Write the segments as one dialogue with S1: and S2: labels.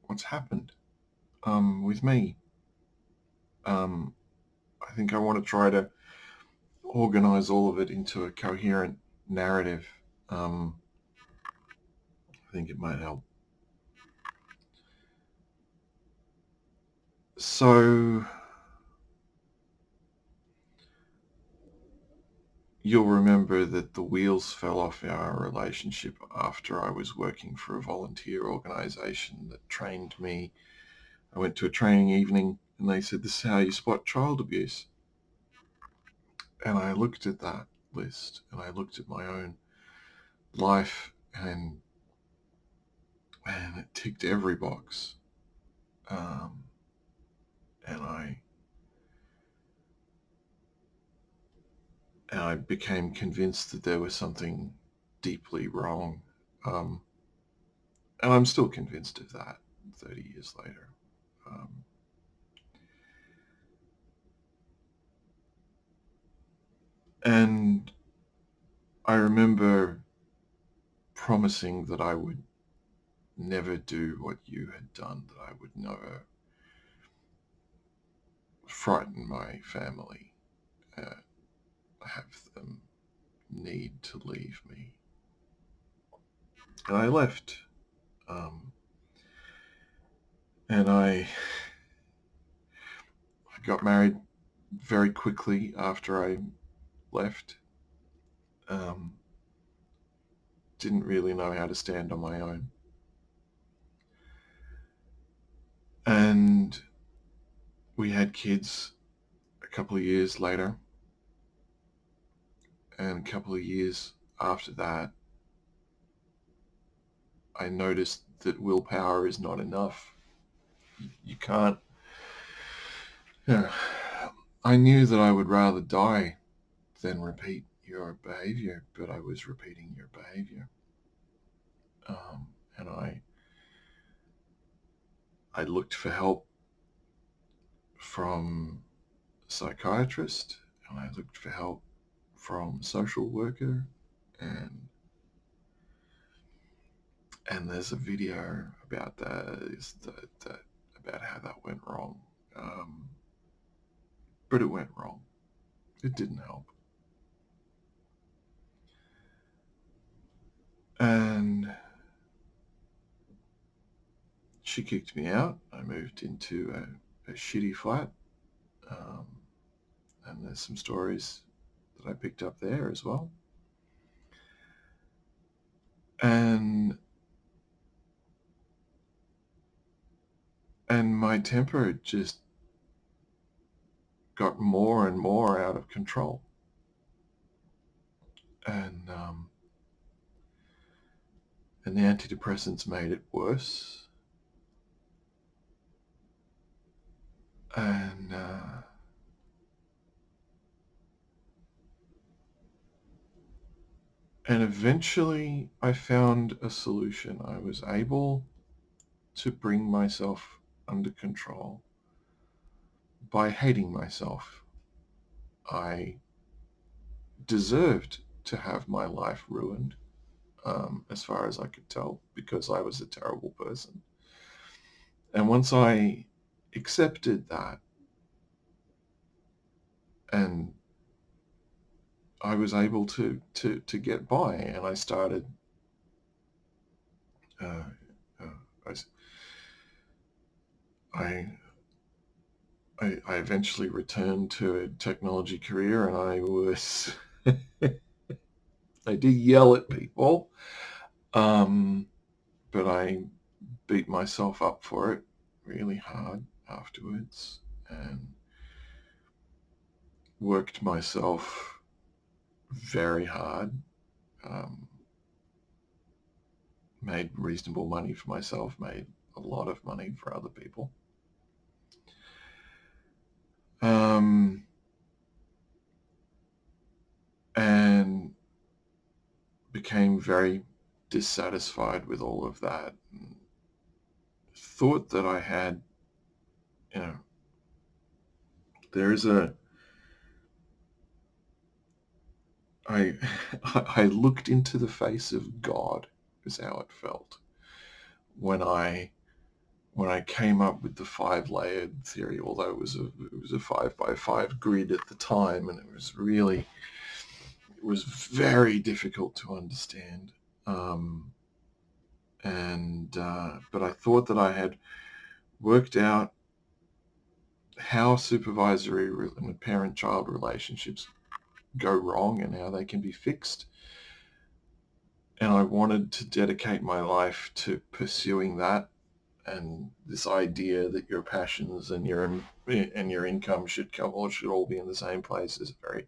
S1: what's happened with me. I think I want to try to organize all of it into a coherent narrative. Um, I think it might help. So you'll remember that the wheels fell off our relationship after I was working for a volunteer organization that trained me. I went to a training evening and they said, "This is how you spot child abuse." And I looked at that list and I looked at my own life and it ticked every box. Um, and I became convinced that there was something deeply wrong. Um, and I'm still convinced of that 30 years later. Um, and I remember promising that I would never do what you had done, that I would never frighten my family, uh, have them need to leave me. And I left. Um, and I got married very quickly after I left. Um, didn't really know how to stand on my own. And we had kids a couple of years later. And a couple of years after that, I noticed that willpower is not enough. You can't. Yeah. I knew that I would rather die than repeat your behavior, but I was repeating your behavior. Um, and I looked for help from a psychiatrist, and I looked for help from a social worker, and there's a video about about how that went wrong. Um, but it went wrong. It didn't help. And she kicked me out. I moved into a shitty flat. Um, and there's some stories that I picked up there as well. And my temper just got more and more out of control. And the antidepressants made it worse. And eventually I found a solution. I was able to bring myself under control by hating myself. I deserved to have my life ruined, as far as I could tell, because I was a terrible person. And once I accepted that, and I was able to get by, and I started. Uh, uh, I, I eventually returned to a technology career, and I was. I did yell at people, um, but I beat myself up for it really hard afterwards, and worked myself very hard. Um, made reasonable money for myself, made a lot of money for other people. Um, and became very dissatisfied with all of that. And thought that I had, you know, there is a, I, I looked into the face of God, is how it felt when I when I came up with the 5-layered theory, although it was a 5 by 5 grid at the time, and it was very difficult to understand. But I thought that I had worked out how supervisory and parent-child relationships go wrong and how they can be fixed. And I wanted to dedicate my life to pursuing that, and this idea that your passions and your income should all be in the same place is a very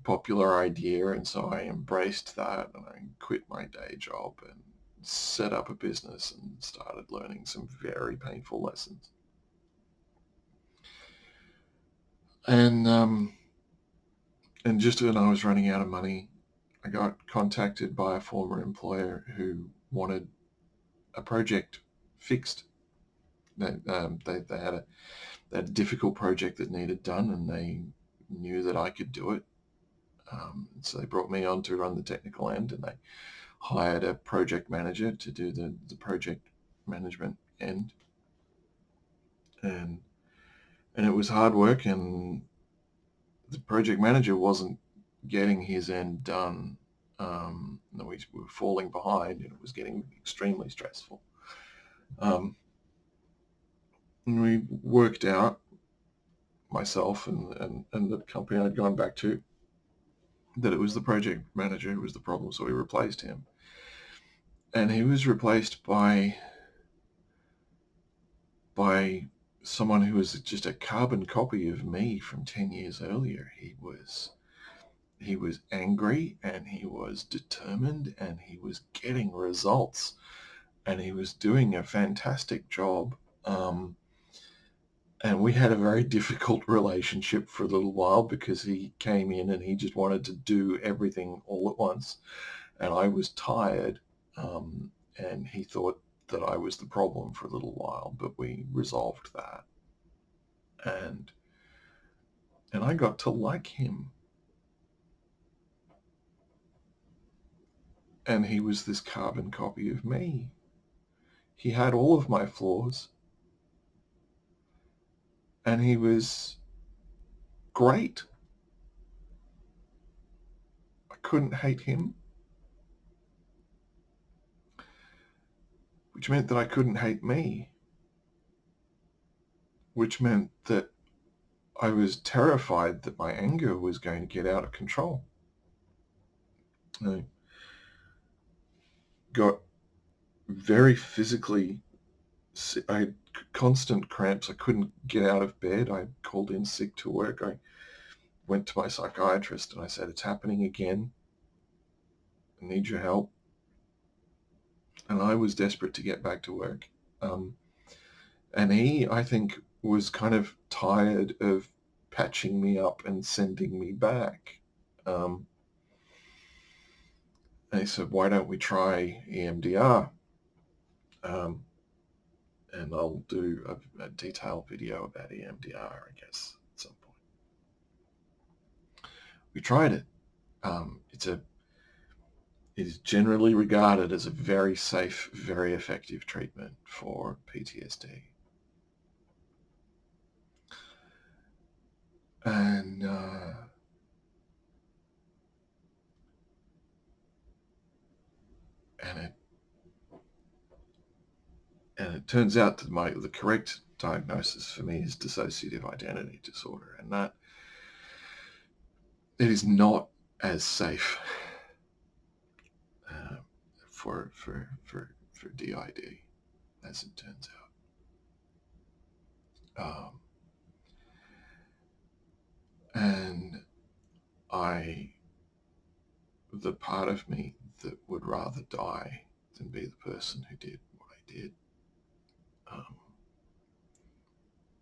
S1: popular idea. And so I embraced that, and I quit my day job and set up a business and started learning some very painful lessons. And just when I was running out of money, I got contacted by a former employer who wanted a project fixed. They had a difficult project that needed done, and they knew that I could do it. So they brought me on to run the technical end, and they hired a project manager to do the project management end. And it was hard work, and the project manager wasn't getting his end done. We were falling behind, and it was getting extremely stressful. And we worked out, myself and the company I'd gone back to, that it was the project manager who was the problem, so we replaced him. And he was replaced by someone who was just a carbon copy of me from 10 years earlier. He was angry, and he was determined, and he was getting results, and he was doing a fantastic job. And we had a very difficult relationship for a little while, because he came in and he just wanted to do everything all at once. And I was tired, and he thought that I was the problem for a little while, but we resolved that. And I got to like him. And he was this carbon copy of me. He had all of my flaws, and he was great. I couldn't hate him, which meant that I couldn't hate me, which meant that I was terrified that my anger was going to get out of control. I got very physically, I had constant cramps. I couldn't get out of bed. I called in sick to work. I went to my psychiatrist and I said, "It's happening again. I need your help." And I was desperate to get back to work. And he, I think, was kind of tired of patching me up and sending me back. And he said, "Why don't we try EMDR?" And I'll do a detailed video about EMDR, I guess, at some point. We tried it. It is generally regarded as a very safe, very effective treatment for PTSD. And it turns out that the correct diagnosis for me is dissociative identity disorder, and that it is not as safe for DID as it turns out. And the part of me that would rather die than be the person who did what I did,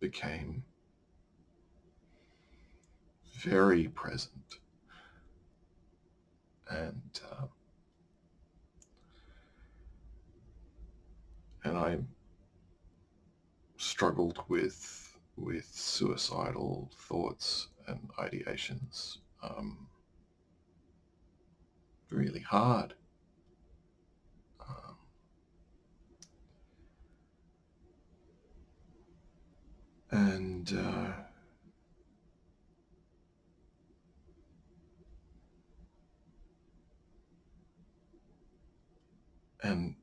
S1: became very present. And I struggled with suicidal thoughts and ideations really hard. And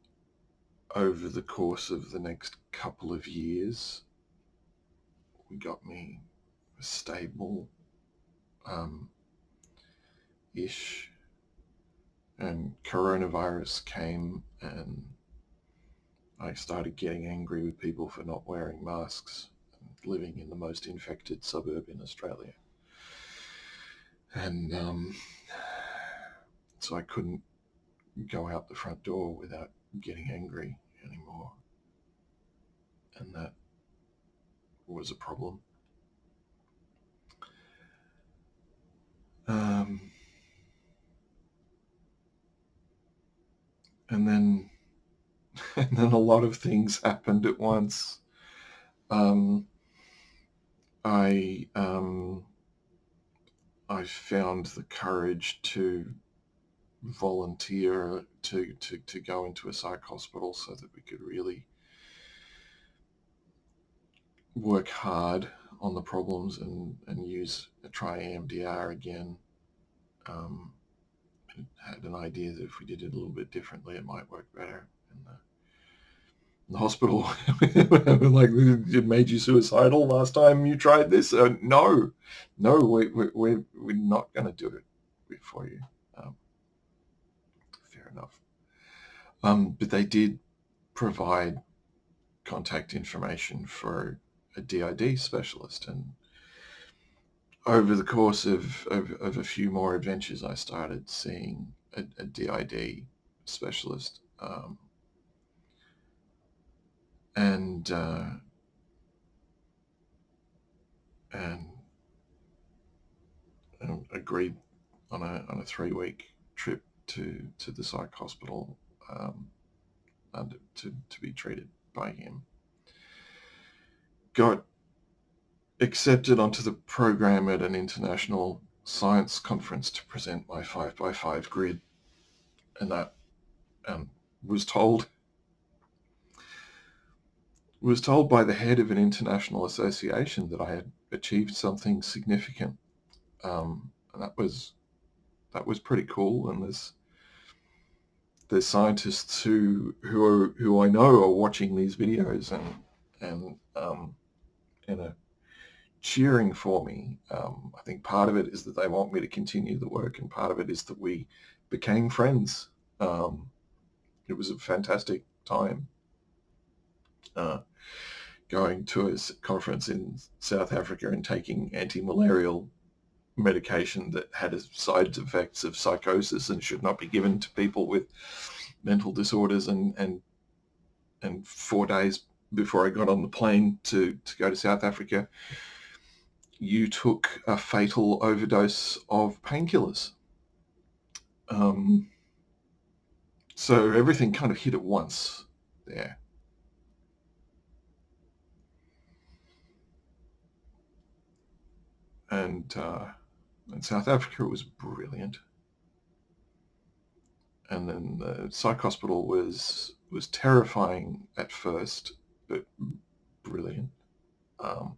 S1: over the course of the next couple of years, we got me a stable ish, and coronavirus came, and I started getting angry with people for not wearing masks, living in the most infected suburb in Australia. And so I couldn't go out the front door without getting angry anymore. And that was a problem. And then a lot of things happened at once. I found the courage to volunteer to go into a psych hospital so that we could really work hard on the problems and try EMDR again. Had an idea that if we did it a little bit differently, it might work better. And the hospital like, it made you suicidal last time you tried this? No, we're not going to do it for you. Fair enough. But they did provide contact information for a DID specialist, and over the course of a few more adventures, I started seeing a DID specialist, and agreed on a 3-week trip to the psych hospital to be treated by him. Got accepted onto the program at an international science conference to present my 5x5 grid, and that was told by the head of an international association that I had achieved something significant, and that was pretty cool. And there's scientists who I know are watching these videos and are cheering for me. I think part of it is that they want me to continue the work, and part of it is that we became friends. It was a fantastic time going to a conference in South Africa and taking anti-malarial medication that had side effects of psychosis and should not be given to people with mental disorders. And 4 days before I got on the plane to go to South Africa, you took a fatal overdose of painkillers. So everything kind of hit at once there. And in South Africa, it was brilliant. And then the psych hospital was terrifying at first, but brilliant. And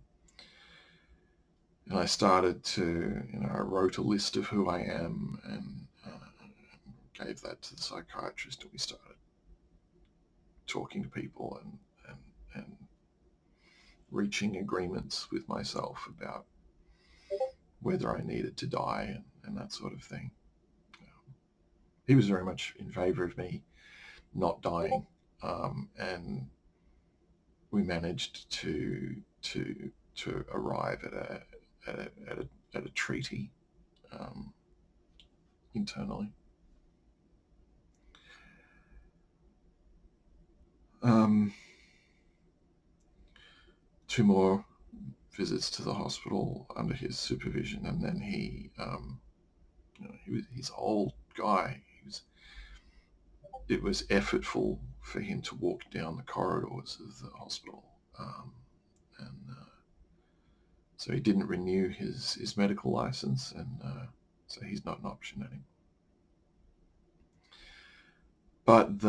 S1: I started to, I wrote a list of who I am and gave that to the psychiatrist, and we started talking to people and reaching agreements with myself about whether I needed to die and that sort of thing. He was very much in favor of me not dying, and we managed to arrive at a treaty internally. 2 more visits to the hospital under his supervision, and then he's an old guy. It was effortful for him to walk down the corridors of the hospital, so he didn't renew his medical license, and so he's not an option anymore. But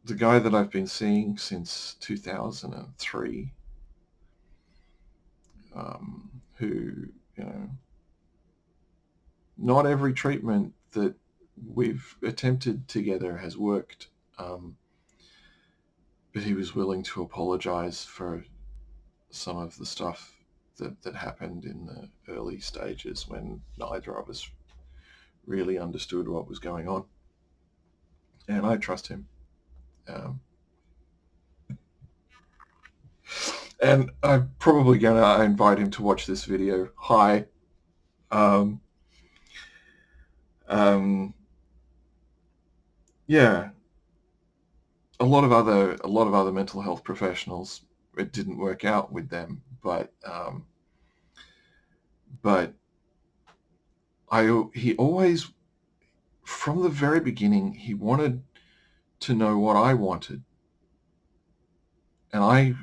S1: the guy that I've been seeing since 2003 who, you know, not every treatment that we've attempted together has worked, but he was willing to apologize for some of the stuff that happened in the early stages when neither of us really understood what was going on. And I trust him. Um, and I'm probably going to invite him to watch this video. Hi. Um, yeah, a lot of other mental health professionals, it didn't work out with them, but he always, from the very beginning, he wanted to know what I wanted. And I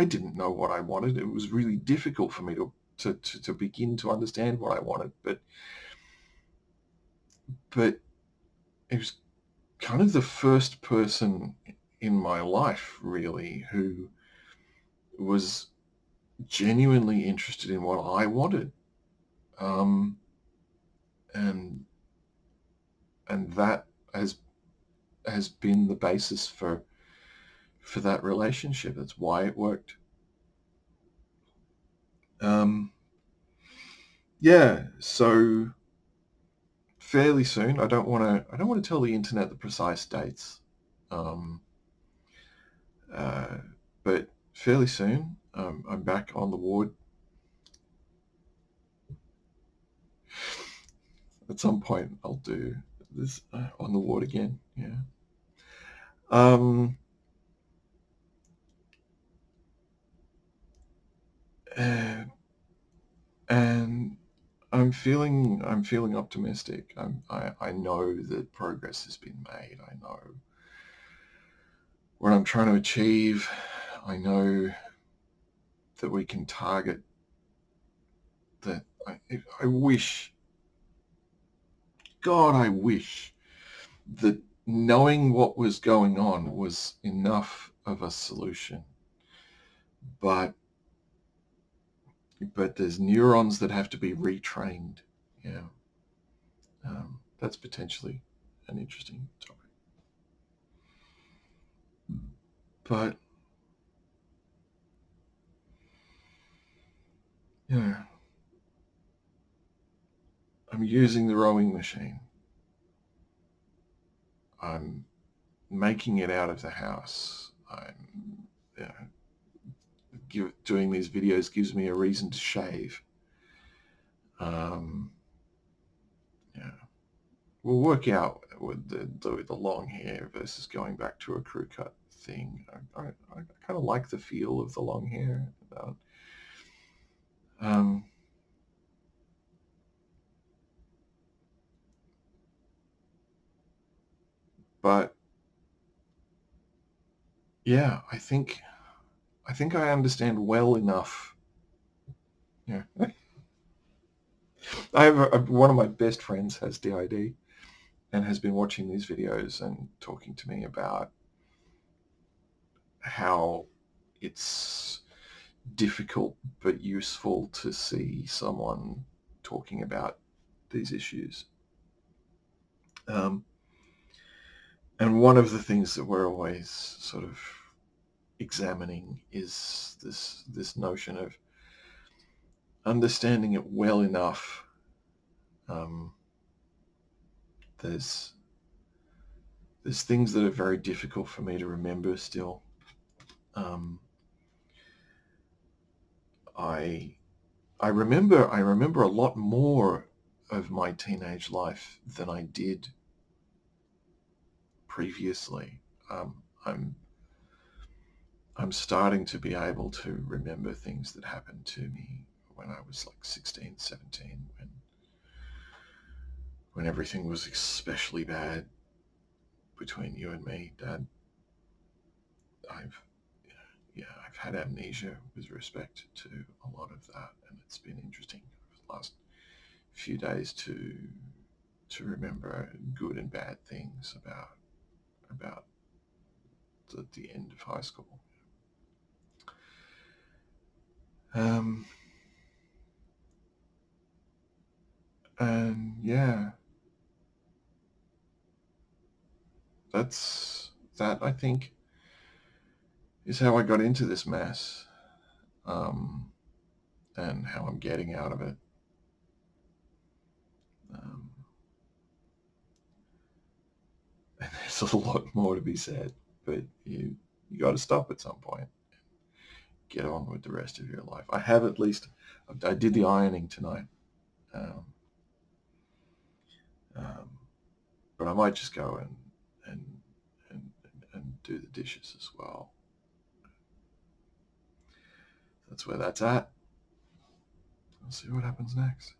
S1: didn't know what I wanted. It was really difficult for me to begin to understand what I wanted. But it was kind of the first person in my life, really, who was genuinely interested in what I wanted. And that has been the basis for that relationship. That's why it worked. Yeah, so fairly soon. I don't want to tell the internet the precise dates, um, but fairly soon. I'm back on the ward. At some point, I'll do this on the ward again. Yeah. Uh, and I'm feeling optimistic. I know that progress has been made. I know what I'm trying to achieve. I know that we can target that. I wish, God, I wish that knowing what was going on was enough of a solution. But there's neurons that have to be retrained. Yeah. That's potentially an interesting topic. But, you know, I'm using the rowing machine. I'm making it out of the house. I'm, you know, doing these videos gives me a reason to shave. Yeah, we'll work out with the long hair versus going back to a crew cut thing. I kind of like the feel of the long hair. Um, but yeah, I think I understand well enough. Yeah, I have one of my best friends has DID and has been watching these videos and talking to me about how it's difficult but useful to see someone talking about these issues. And one of the things that we're always sort of examining is this notion of understanding it well enough. There's things that are very difficult for me to remember still. I remember a lot more of my teenage life than I did previously. I'm starting to be able to remember things that happened to me when I was like 16, 17, when everything was especially bad between you and me, Dad. I've had amnesia with respect to a lot of that, and it's been interesting over the last few days to remember good and bad things about the end of high school. And yeah, that I think is how I got into this mess, and how I'm getting out of it. Um, and there's a lot more to be said, but you got to stop at some point. Get on with the rest of your life. I have at least. I did the ironing tonight, um, um, but I might just go and and and do the dishes as well. That's where that's at. We'll see what happens next.